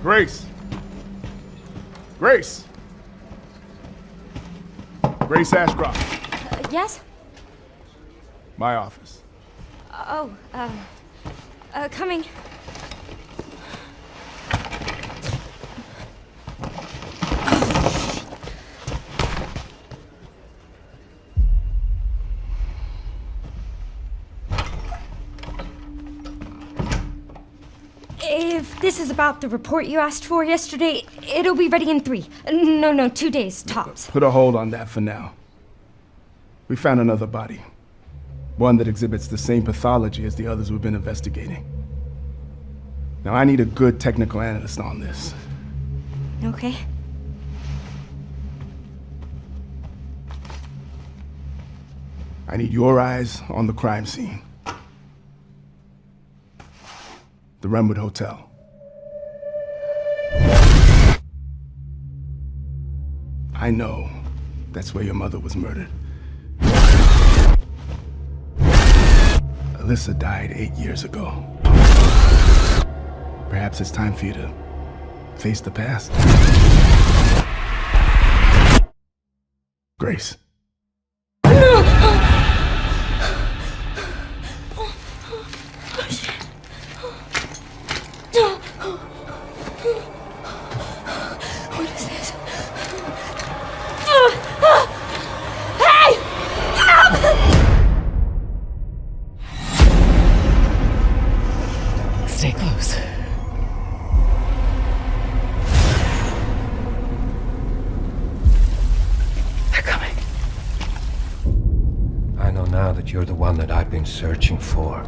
Grace! Grace! Grace Ashcroft. Yes? My office. Coming. If this is about the report you asked for yesterday, it'll be ready in 3. No, 2 days, tops. Put a hold on that for now. We found another body. One that exhibits the same pathology as the others we've been investigating. Now I need a good technical analyst on this. Okay. I need your eyes on the crime scene. The Renwood Hotel. I know that's where your mother was murdered. Alyssa died 8 years ago. Perhaps it's time for you to face the past. Grace. What is this? Stay close. They're coming. I know now that you're the one that I've been searching for.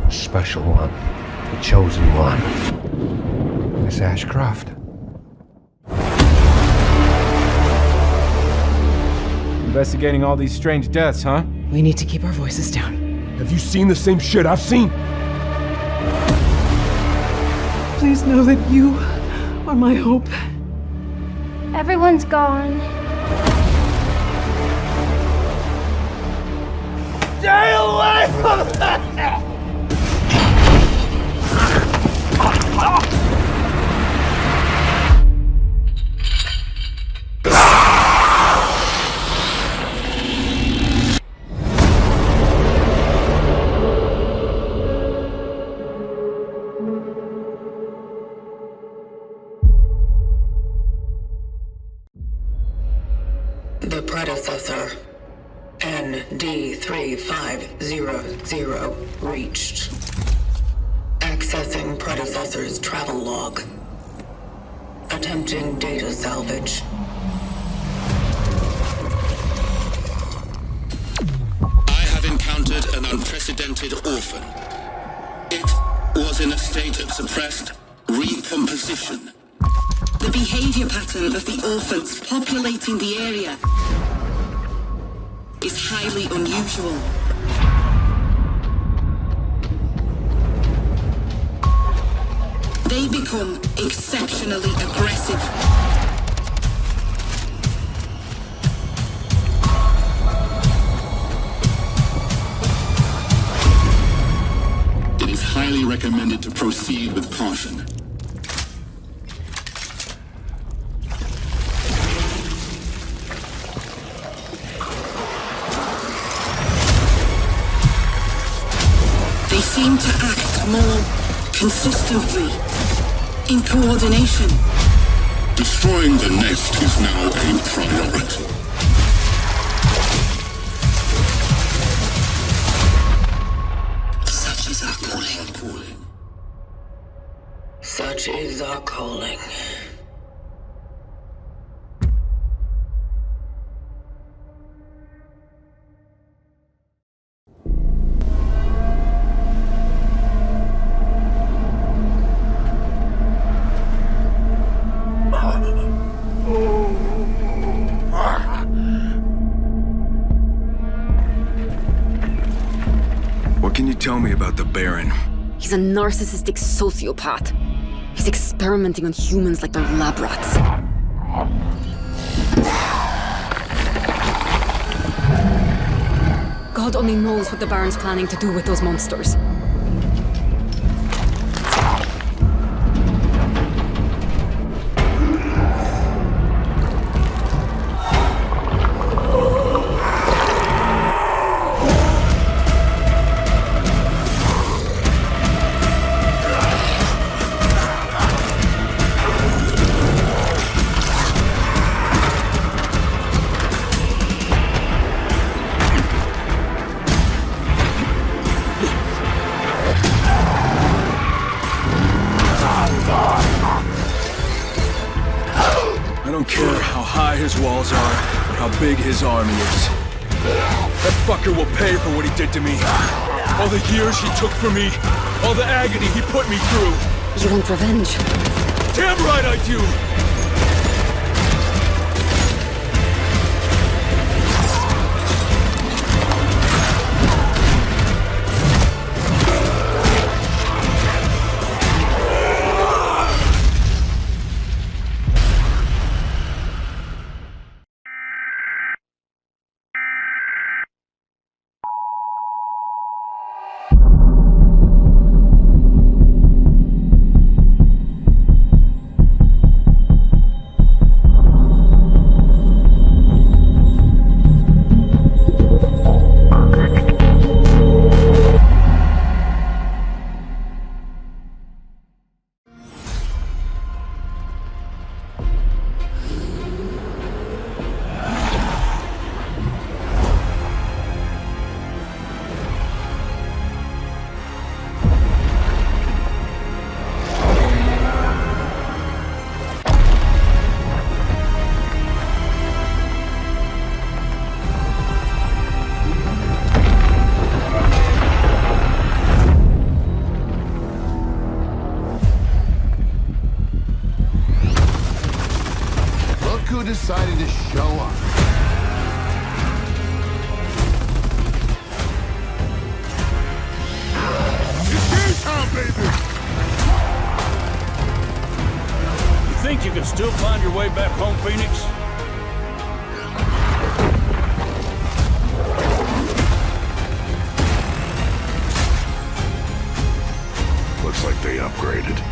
The special one. The chosen one. Miss Ashcroft. Investigating all these strange deaths, huh? We need to keep our voices down. Have you seen the same shit I've seen? Please know that you are my hope. Everyone's gone. Stay away from that! The predecessor, ND3500, reached. Accessing predecessor's travel log. Attempting data salvage. I have encountered an unprecedented orphan. It was in a state of suppressed recomposition. The behavior pattern of the orphans populating the area is highly unusual. They become exceptionally aggressive. It is highly recommended to proceed with caution. They seem to act more consistently, in coordination. Destroying the nest is now a priority. Such is our calling. Such is our calling. What can you tell me about the Baron? He's a narcissistic sociopath. He's experimenting on humans like they're lab rats. God only knows what the Baron's planning to do with those monsters. don't care how high his walls are or how big his army is. That fucker will pay for what he did to me. All the years he took from me. All the agony he put me through. You want revenge? Damn right I do! Decided to show up. It's time, baby! You think you can still find your way back home, Phoenix? Looks like they upgraded.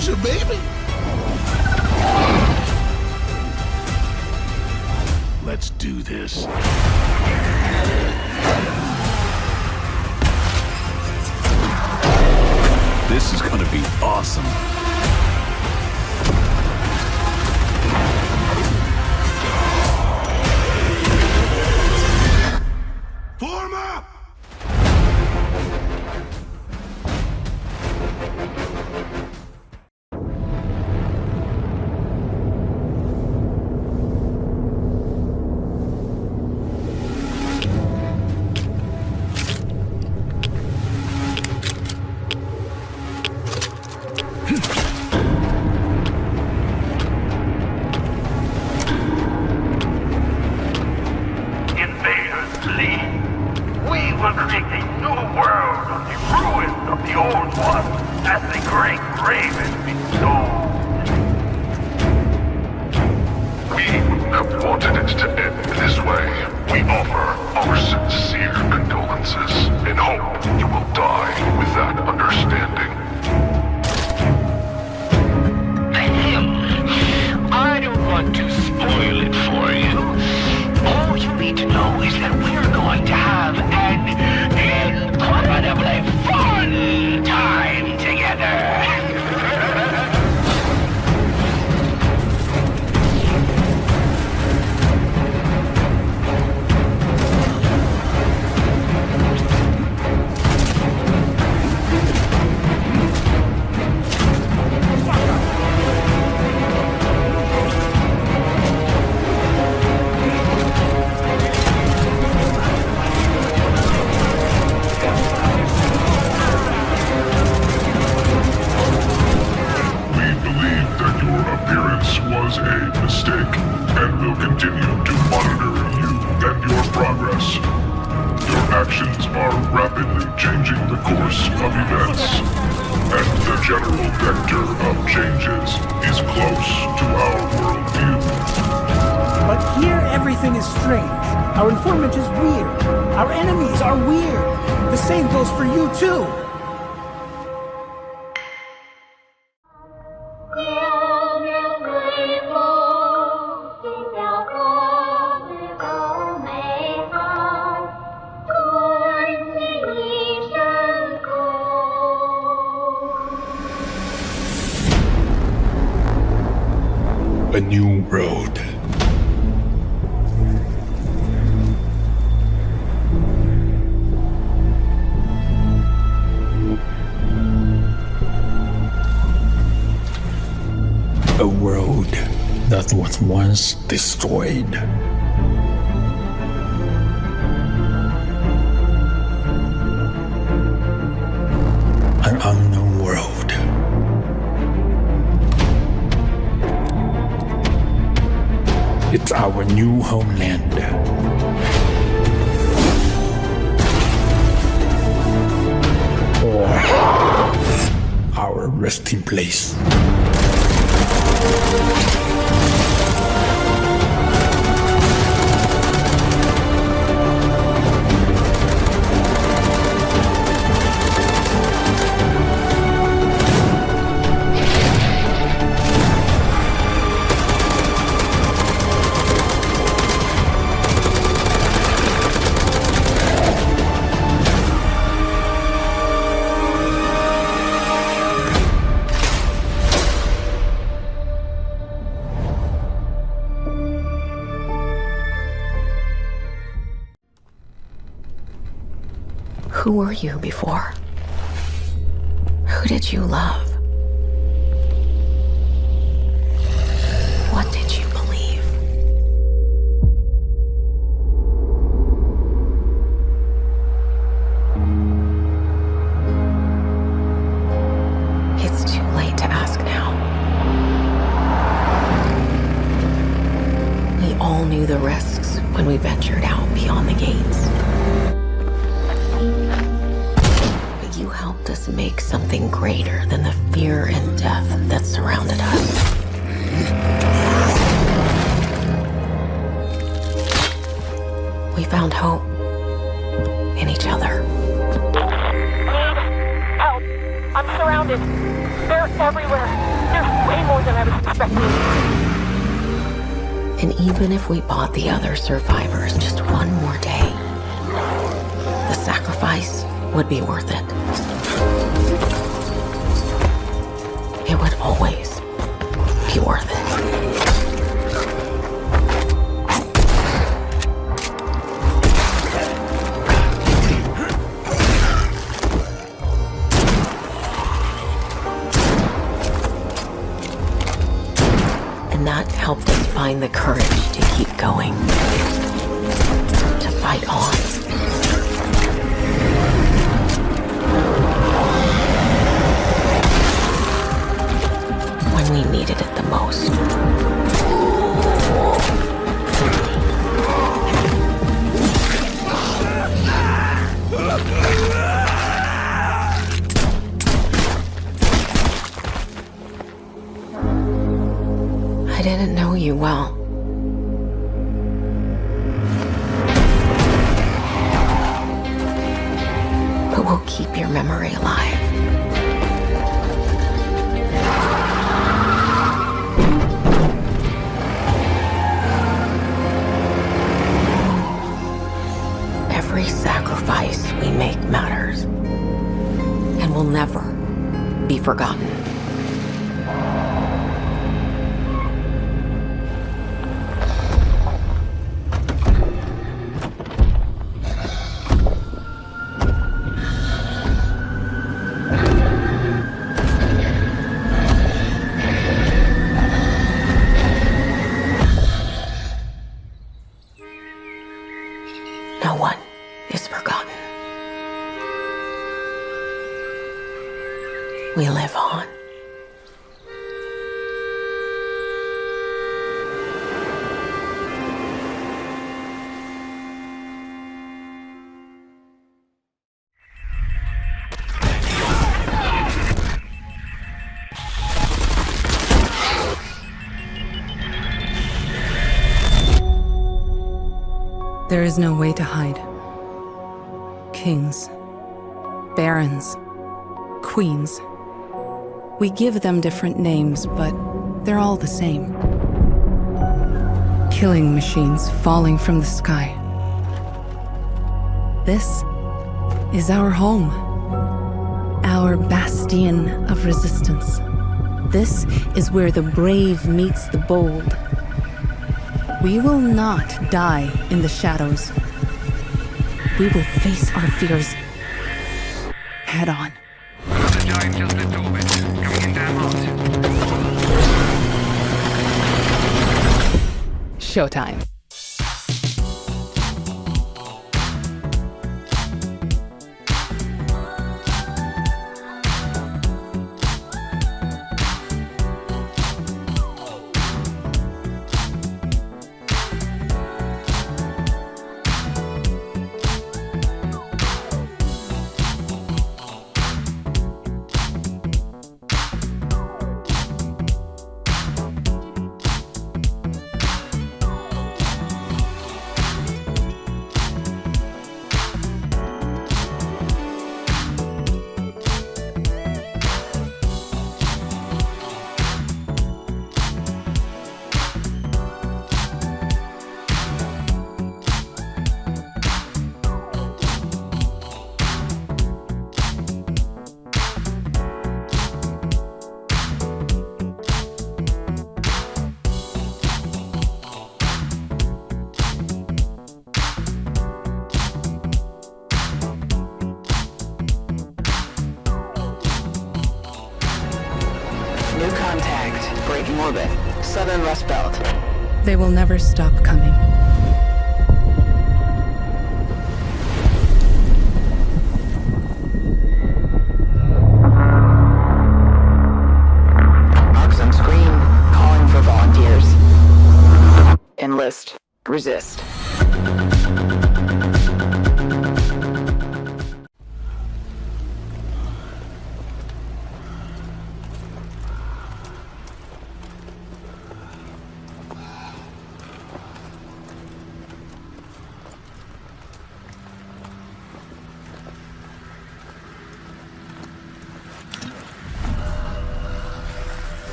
Pleasure, baby! Let's do this. This is gonna be awesome. Form up! A new road. A road that was once destroyed. An unknown world. It's our new homeland. Or our resting place. Who were you before? Who did you love? What did you believe? It's too late to ask now. We all knew the risks when we ventured out beyond the gates. You helped us make something greater than the fear and death that surrounded us. We found hope in each other. Help! I'm surrounded. They're everywhere. There's way more than I was expecting. And even if we bought the other survivors just one more day, the sacrifice would be worth it. It would always be worth it. And that helped us find the courage to keep going, to fight on. We needed it the most. I didn't know you well. But we'll keep your memory alive. Every sacrifice we make matters and will never be forgotten. No one is forgotten. We live on. There is no way to hide. Kings, barons, queens. We give them different names, but they're all the same. Killing machines falling from the sky. This is our home. Our bastion of resistance. This is where the brave meets the bold. We will not die in the shadows. We will face our fears head on. The giant just left orbit, coming in damn hot. showtime. Orbit, southern Rust Belt. They will never stop coming. Marks on screen, calling for volunteers. Enlist, resist.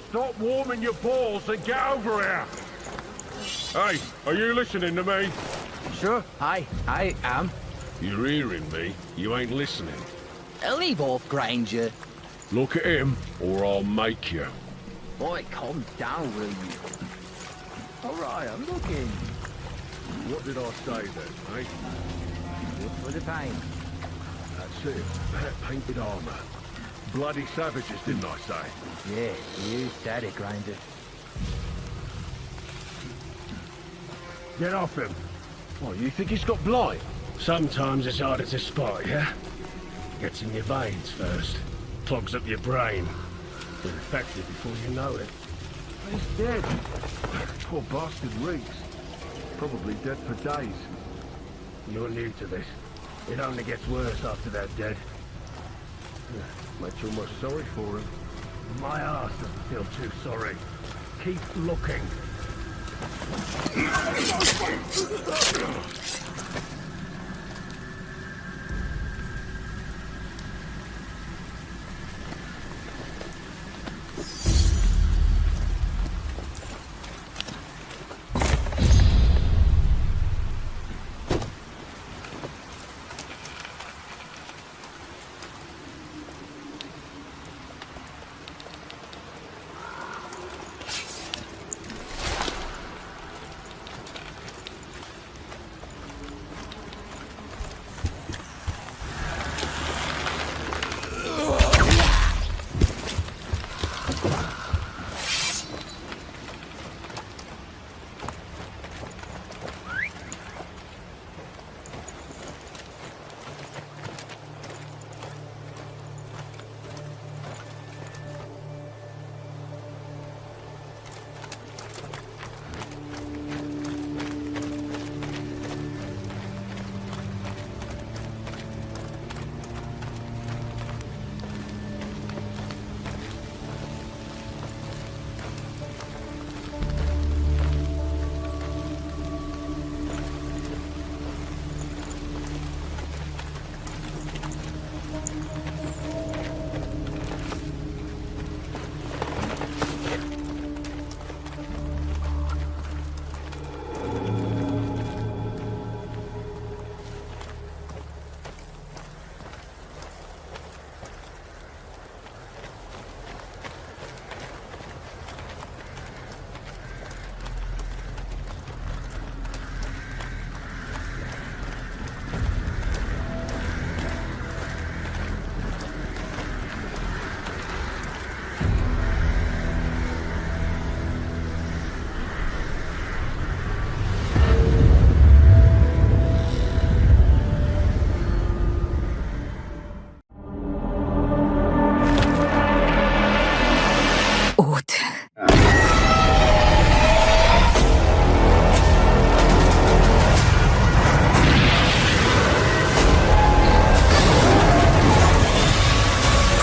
Stop warming your balls and get over here! Hey, are you listening to me? Sure, I am. You're hearing me. You ain't listening. Leave off, Granger. Look at him, or I'll make you. Boy, calm down, will you? Alright, I'm looking. What did I say then, eh? Good for the pain. That's it. That painted armor. Bloody savages, didn't I say? Yeah, you said it, Granger. Get off him. Oh, you think he's got blight? Sometimes it's harder to spot, yeah? Gets in your veins first. Clogs up your brain. You're infected before you know it. He's dead. Poor bastard reeks. Probably dead for days. You're new to this. It only gets worse after they're dead. Makes you almost sorry for him. My ass doesn't feel too sorry. Keep looking.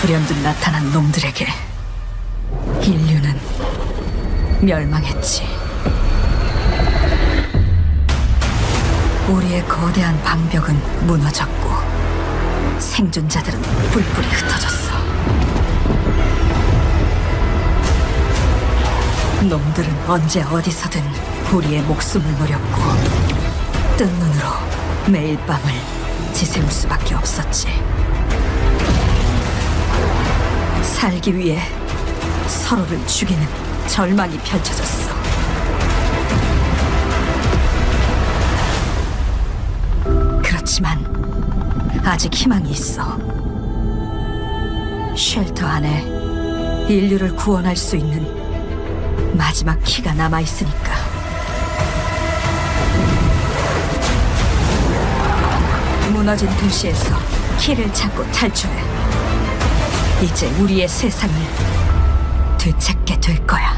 불현듯 나타난 놈들에게 인류는 멸망했지. 우리의 거대한 방벽은 무너졌고 생존자들은 뿔뿔이 흩어졌어. 놈들은 언제 어디서든 우리의 목숨을 노렸고 뜬 눈으로 매일 밤을 지새울 수밖에 없었지. 살기 위해 서로를 죽이는 절망이 펼쳐졌어. 그렇지만 아직 희망이 있어. 쉘터 안에 인류를 구원할 수 있는 마지막 키가 남아있으니까. 무너진 도시에서 키를 찾고 탈출해. 이제 우리의 세상을 되찾게 될 거야.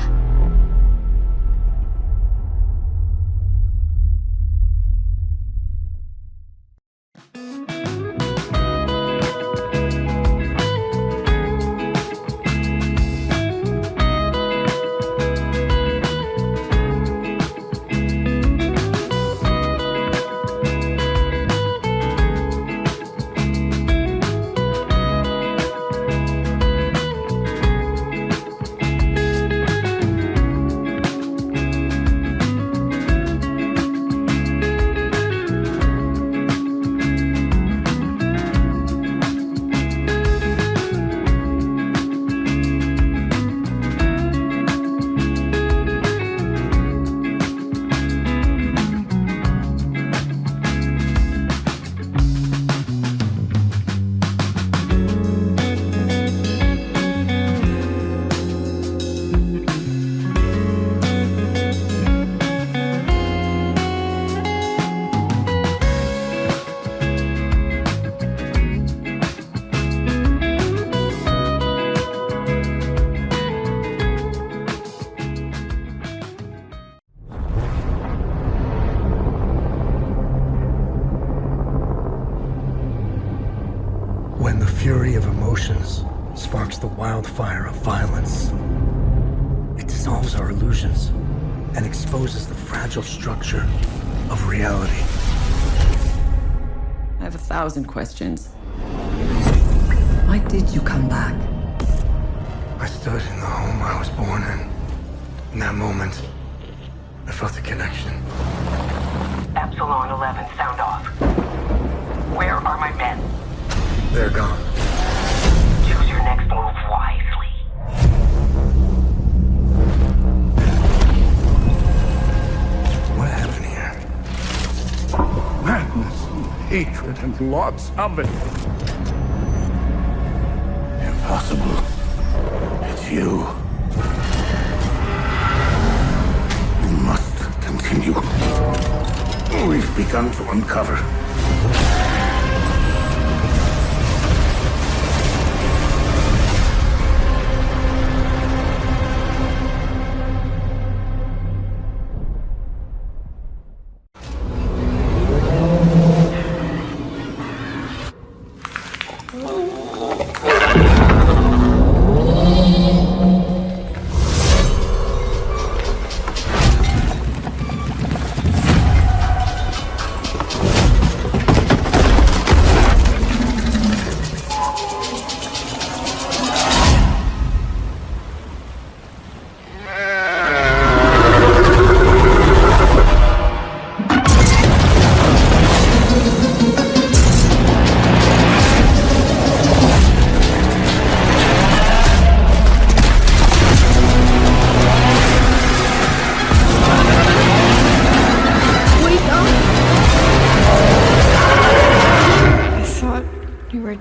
When the fury of emotions sparks the wildfire of violence, it dissolves our illusions and exposes the fragile structure of reality. I have 1,000 questions. Why did you come back? I stood in the home I was born in. In that moment, I felt a connection. Epsilon 11, sound off. Where are my men? They're gone. Choose your next move wisely. What happened here? Madness, hatred, and lots of it. Impossible. It's you. We must continue. We've begun to uncover.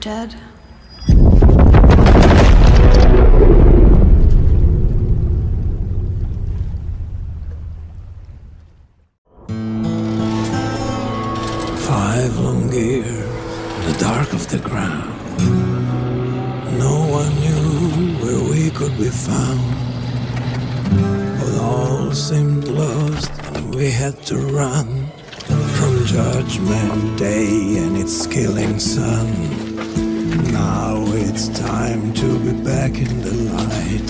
Dead. Five long years in the dark of the ground. No one knew where we could be found. But all seemed lost and we had to run from Judgment Day and its killing sun. Now it's time to be back in the light.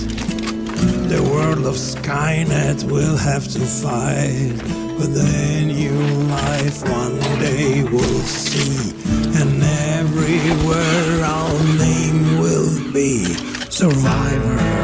The world of Skynet will have to fight, but the new life one day we'll see, and everywhere our name will be Survivors.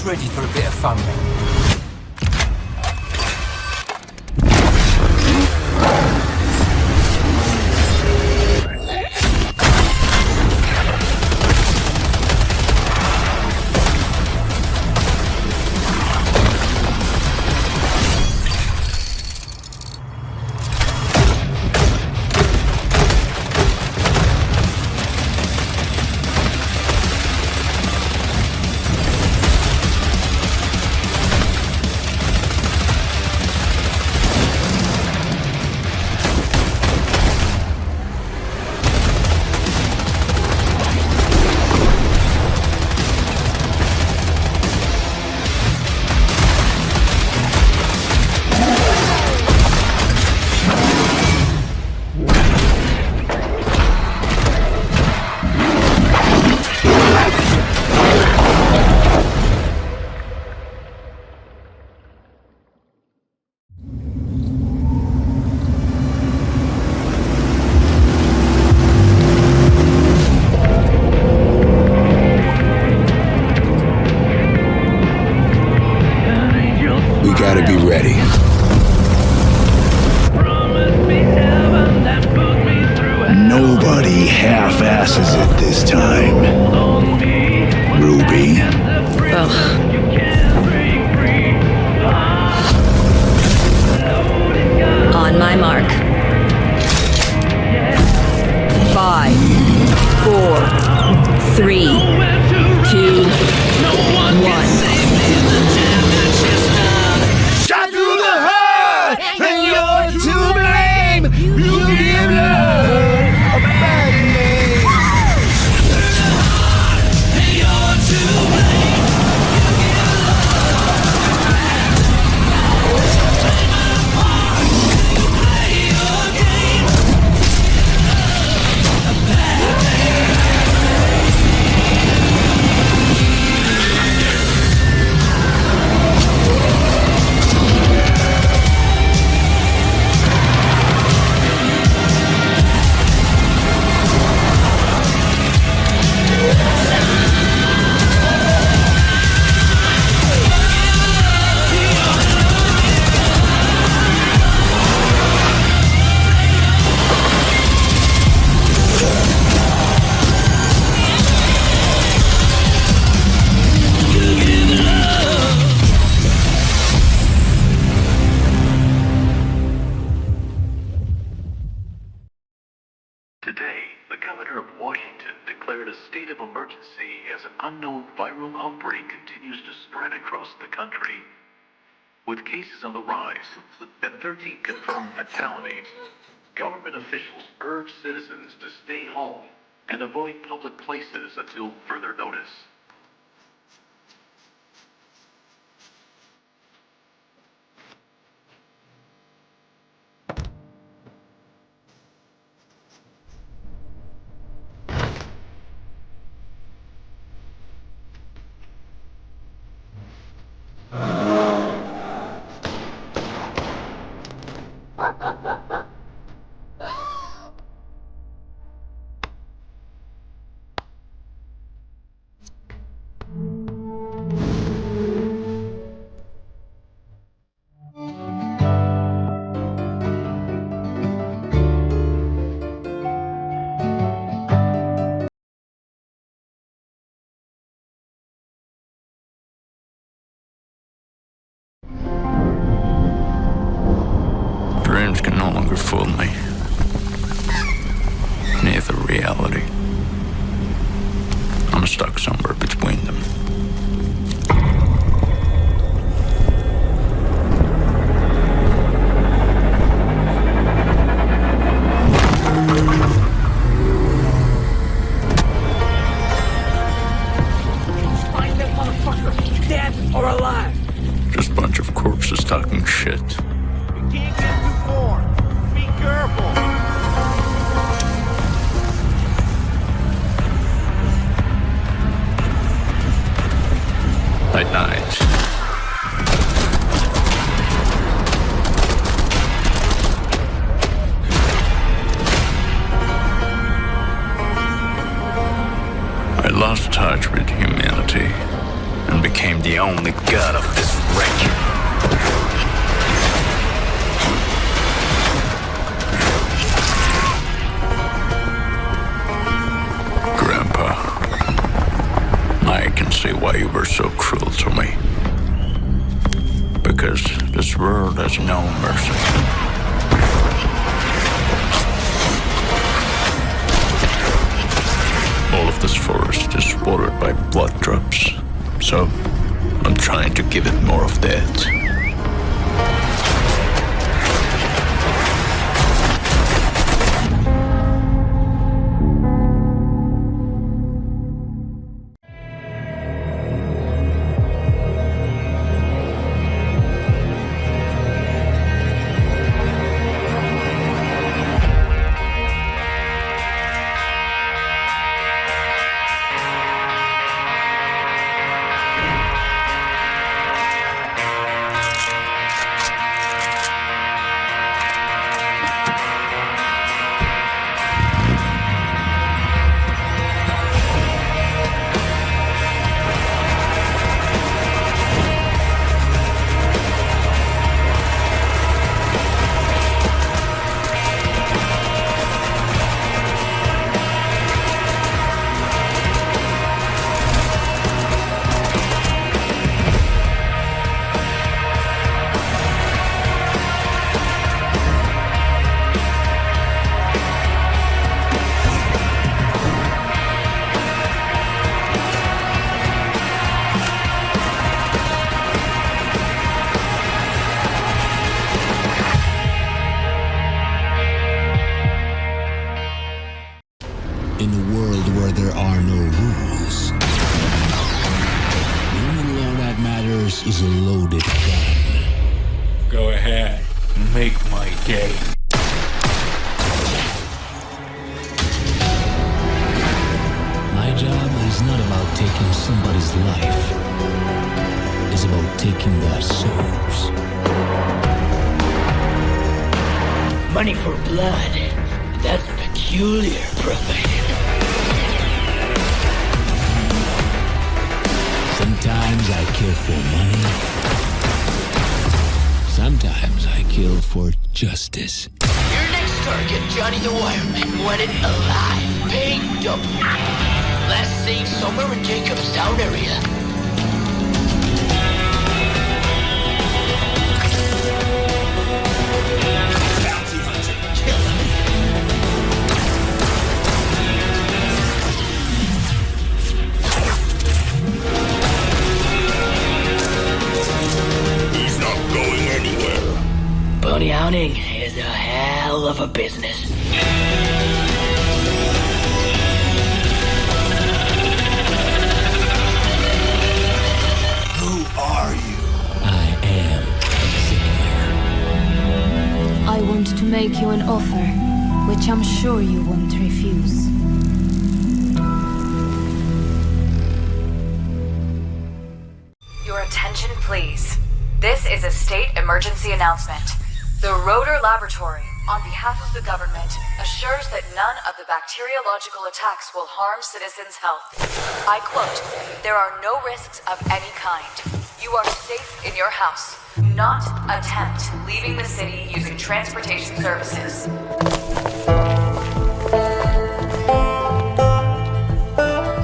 ready for a bit of fun then? Gotta be ready. Nobody half-asses it this time. Ruby. On my mark. 5, 4, 3, 2, 1. Shot through the heart, and you're to blame. You give love a bad name. And you're to blame. Today, the governor of Washington declared a state of emergency as an unknown viral outbreak continues to spread across the country. With cases on the rise and 13 confirmed fatalities, government officials urge citizens to stay home and avoid public places until further notice. Dreams can no longer fool me. Neither reality. I'm stuck somewhere between them. Find that motherfucker, dead or alive. Just a bunch of corpses talking shit. You can't get too far. Be careful. At night. I lost touch with humanity. and became the only god of this wreck. Grandpa, I can see why you were so cruel to me. Because this world has no mercy. All of this forest is watered by blood drops, so I'm trying to give it more of that. In a world where there are no rules, the only law that matters is a loaded gun. Go ahead, make my day. My job is not about taking somebody's life. It's about taking their souls. Money for blood. That's a peculiar profession. Sometimes I kill for money. Sometimes I kill for justice. Your next target, Johnny the Wireman, wanted alive. Paying double. Last seen somewhere in Jacobstown area. Bounty hunter, kill him. He's not going anywhere. Bounty hunting is a hell of a business. Who are you? I am ExeKiller. I want to make you an offer, which I'm sure you won't refuse. Your attention, please. This is a state emergency announcement. The Rotor Laboratory, on behalf of the government, assures that none of the bacteriological attacks will harm citizens' health. I quote, "There are no risks of any kind. You are safe in your house. Not attempt leaving the city using transportation services."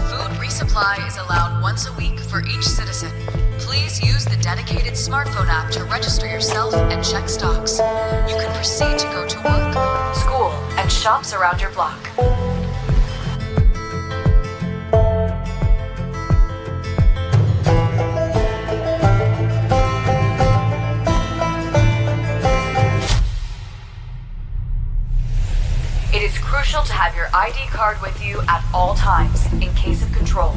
Food resupply is allowed once a week for each citizen. Please use the dedicated smartphone app to register yourself and check stocks. You can proceed to go to work, school, and shops around your block. It is crucial to have your ID card with you at all times in case of control.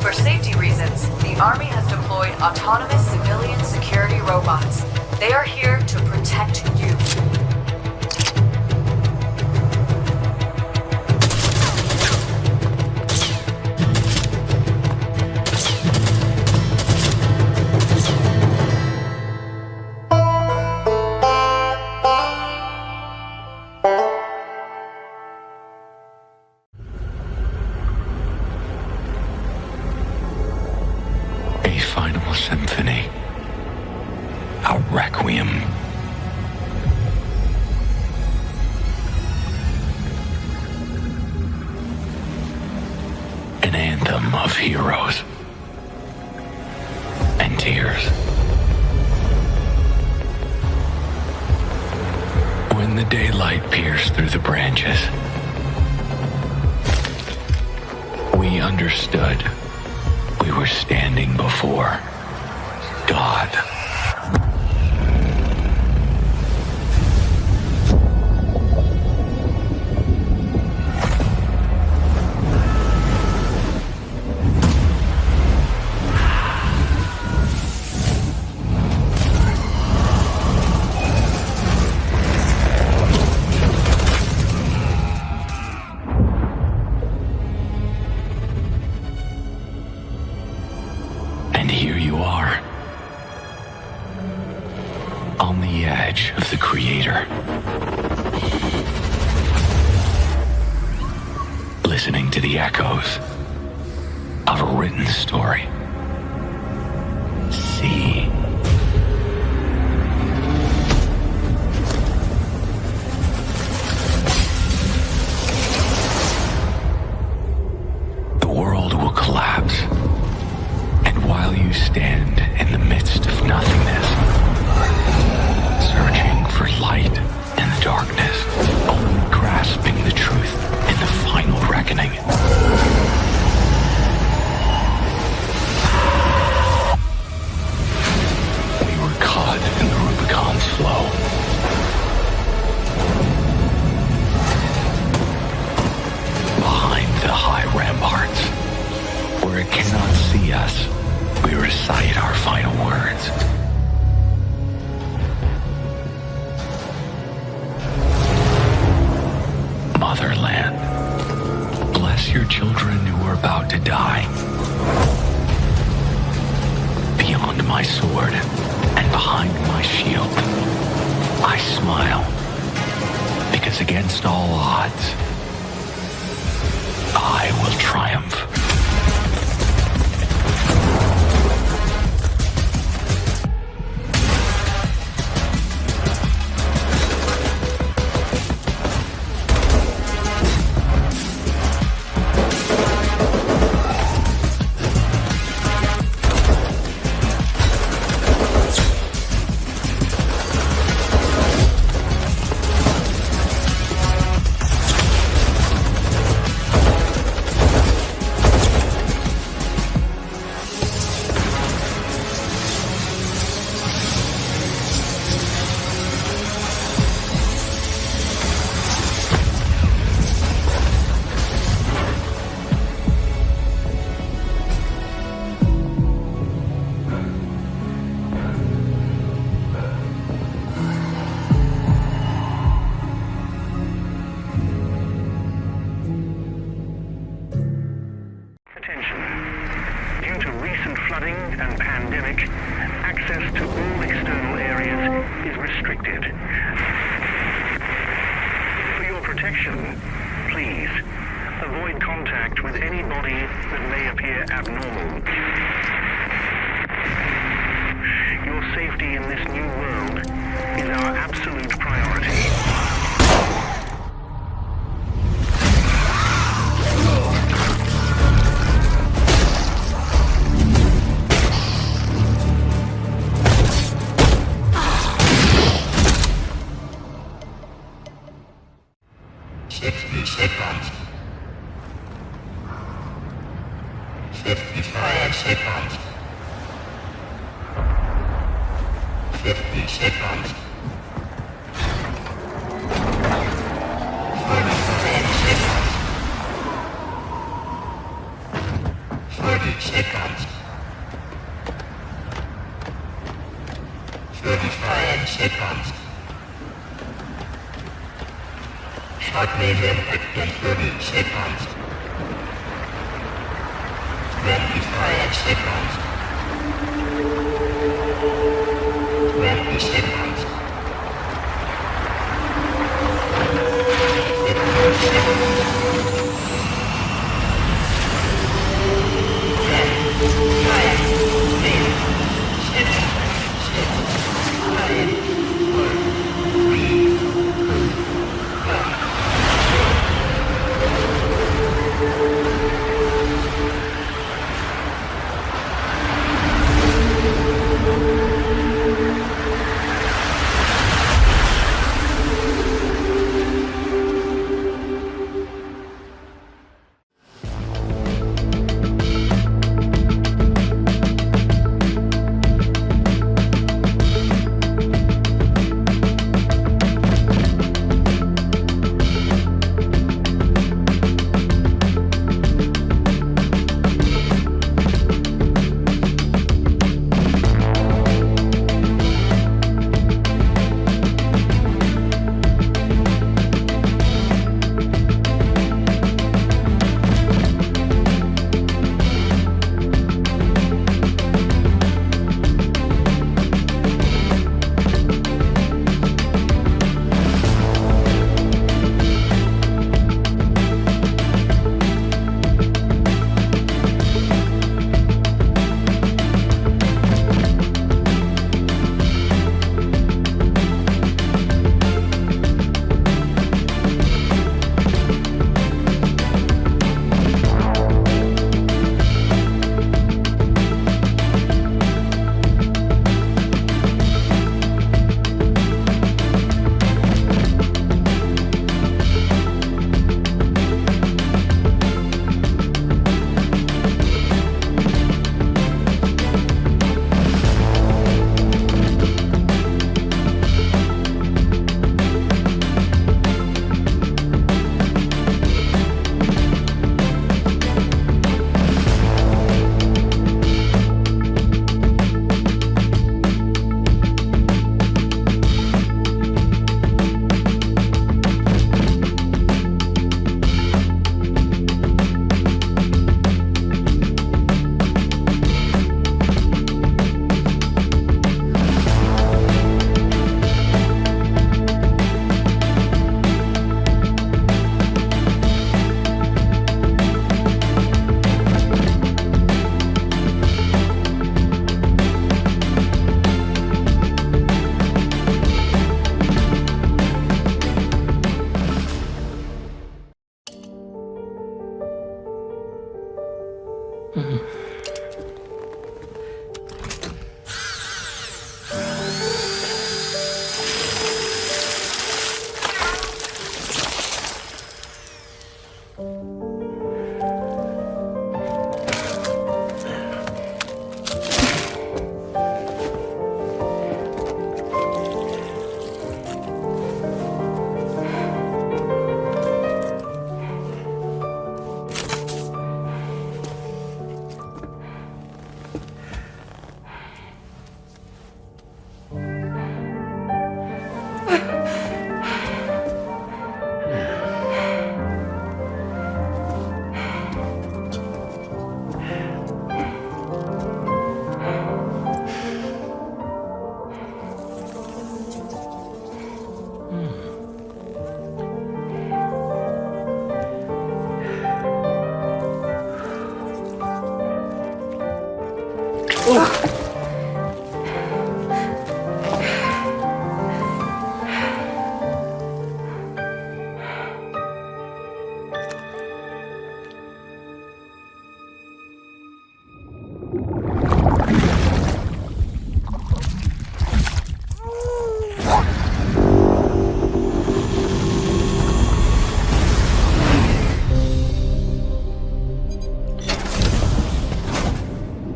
For safety reasons, the Army has deployed autonomous civilian security robots. They are here to protect you. a requiem. An anthem of heroes and tears. When the daylight pierced through the branches, we understood we were standing before God. Of the Creator. Listening to the echoes of a written story. See. The world will collapse, and while you stand in the midst of nothingness, searching for light in the darkness, only grasping the truth in the final reckoning. We were caught in the Rubicon's flow. Behind the high ramparts, where it cannot see us, we recite our final words. Motherland, bless your children who are about to die. Beyond my sword and behind my shield, I smile, because against all odds, I will triumph.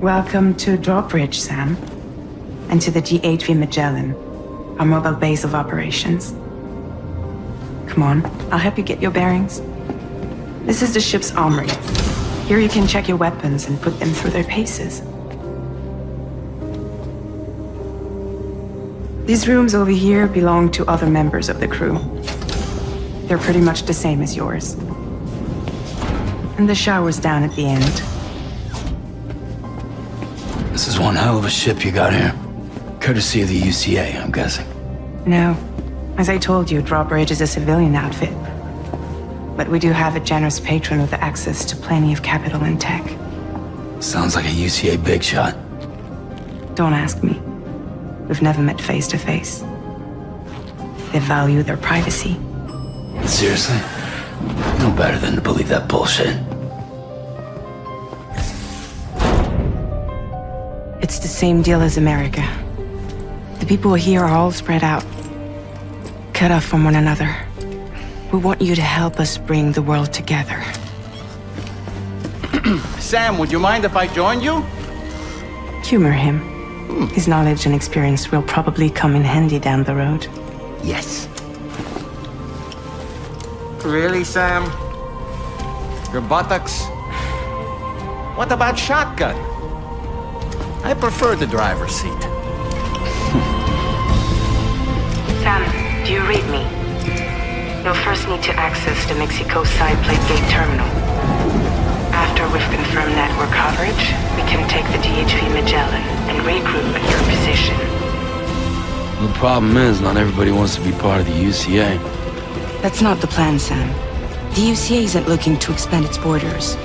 Welcome to Drawbridge, Sam. And to the GHV Magellan, our mobile base of operations. Come on, I'll help you get your bearings. This is the ship's armory. Here you can check your weapons and put them through their paces. These rooms over here belong to other members of the crew. They're pretty much the same as yours. And the shower's down at the end. This is one hell of a ship you got here. Courtesy of the UCA, I'm guessing. No. As I told you, Drawbridge is a civilian outfit. But we do have a generous patron with access to plenty of capital and tech. Sounds like a UCA big shot. Don't ask me. We've never met face to face. They value their privacy. Seriously? No better than to believe that bullshit. It's the same deal as America. The people here are all spread out, cut off from one another. We want you to help us bring the world together. Sam, would you mind if I joined you? Humor him. His knowledge and experience will probably come in handy down the road. Yes. Really, Sam? Your buttocks? What about shotgun? I prefer the driver's seat. Sam, do you read me? You'll first need to access the Mexico side plate gate terminal. After we've confirmed network coverage, we can take the DHV Magellan and regroup at your position. The problem is, not everybody wants to be part of the UCA. That's not the plan, Sam. The UCA isn't looking to expand its borders.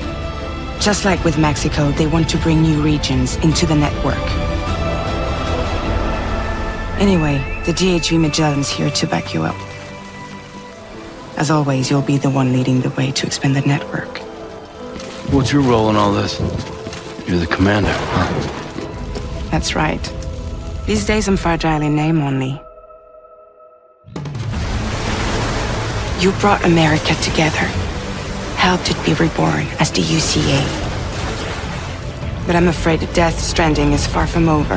Just like with Mexico, they want to bring new regions into the network. Anyway, the DHV Magellan's here to back you up. As always, you'll be the one leading the way to expand the network. What's your role in all this? You're the commander, huh? That's right. These days I'm fragile in name only. You brought America together, helped it be reborn as the UCA. But I'm afraid Death Stranding is far from over.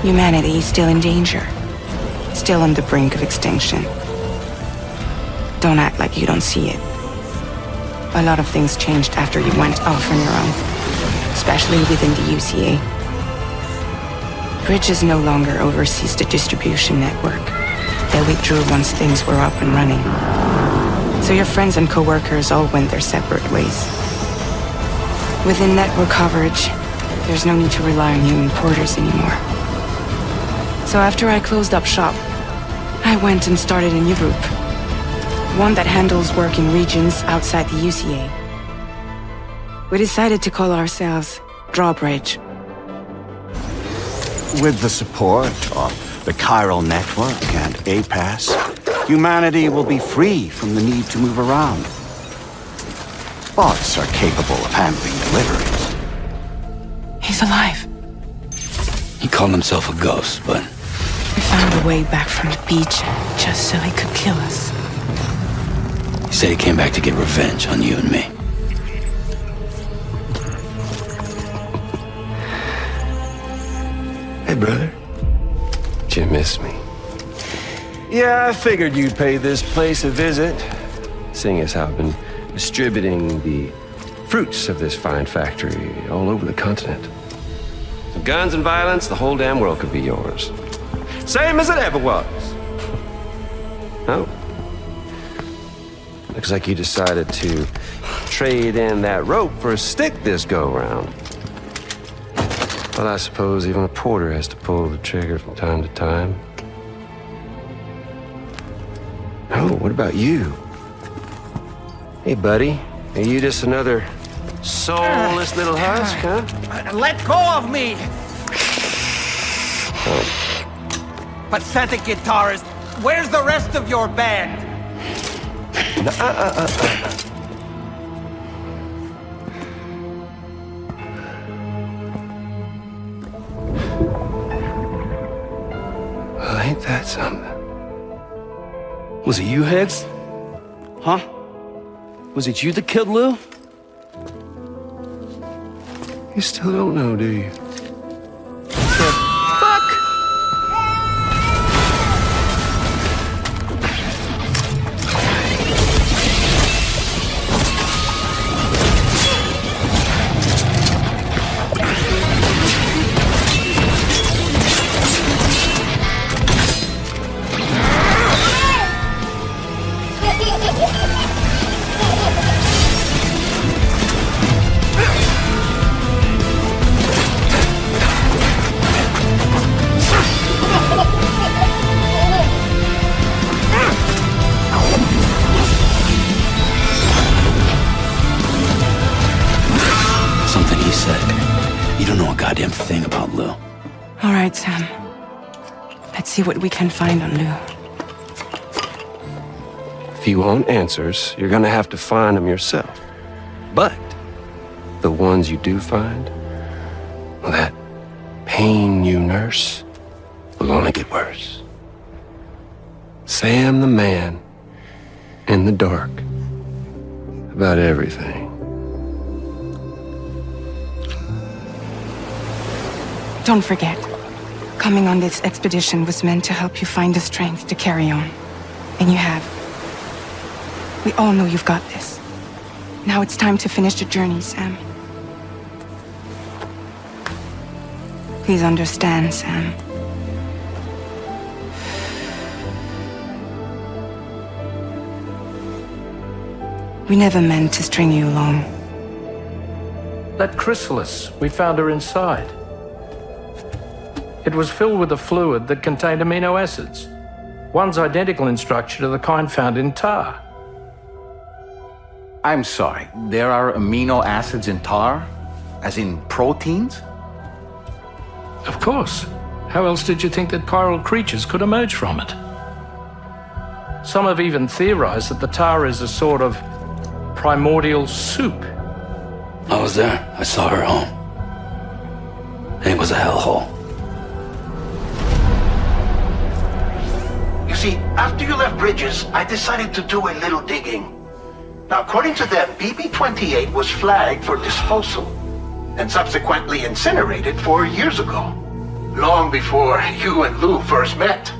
Humanity is still in danger, still on the brink of extinction. Don't act like you don't see it. A lot of things changed after you went off on your own, especially within the UCA. Bridges no longer oversees the distribution network. They withdrew once things were up and running. So your friends and co-workers all went their separate ways. Within network coverage, there's no need to rely on human porters anymore. So after I closed up shop, I went and started a new group. One that handles work in regions outside the UCA. We decided to call ourselves Drawbridge. With the support of the Chiral Network and APAS, humanity will be free from the need to move around. Bots are capable of handling deliveries. He's alive. He called himself a ghost, but... We found a way back from the beach just so he could kill us. He said he came back to get revenge on you and me. Hey, brother. Did you miss me? Yeah, I figured you'd pay this place a visit, seeing as how I've been distributing the fruits of this fine factory all over the continent. With guns and violence, the whole damn world could be yours. Same as it ever was. Oh. Looks like you decided to trade in that rope for a stick this go-round. Well, I suppose even a porter has to pull the trigger from time to time. Oh, what about you? Hey, buddy. Are you just another soulless little husk, huh? Let go of me! Oh. Pathetic guitarist! Where's the rest of your band? No, Well, ain't that something? Was it you, Higgs? Huh? Was it you that killed Lou? You still don't know, do you? Goddamn thing about Lou. All right, Sam. Let's see what we can find on Lou. If you want answers, you're gonna have to find them yourself. But the ones you do find, well, that pain you nurse will only get worse. Sam the man in the dark about everything. Don't forget, coming on this expedition was meant to help you find the strength to carry on. And you have. We all know you've got this. Now it's time to finish the journey, Sam. Please understand, Sam. We never meant to string you along. That chrysalis, we found her inside. It was filled with a fluid that contained amino acids. One's identical in structure to the kind found in tar. I'm sorry, there are amino acids in tar? As in proteins? Of course. How else did you think that chiral creatures could emerge from it? Some have even theorized that the tar is a sort of primordial soup. I was there. I saw her home. And it was a hellhole. You see, after you left Bridges, I decided to do a little digging. Now, according to them, BB-28 was flagged for disposal and subsequently incinerated 4 years ago, long before you and Lou first met.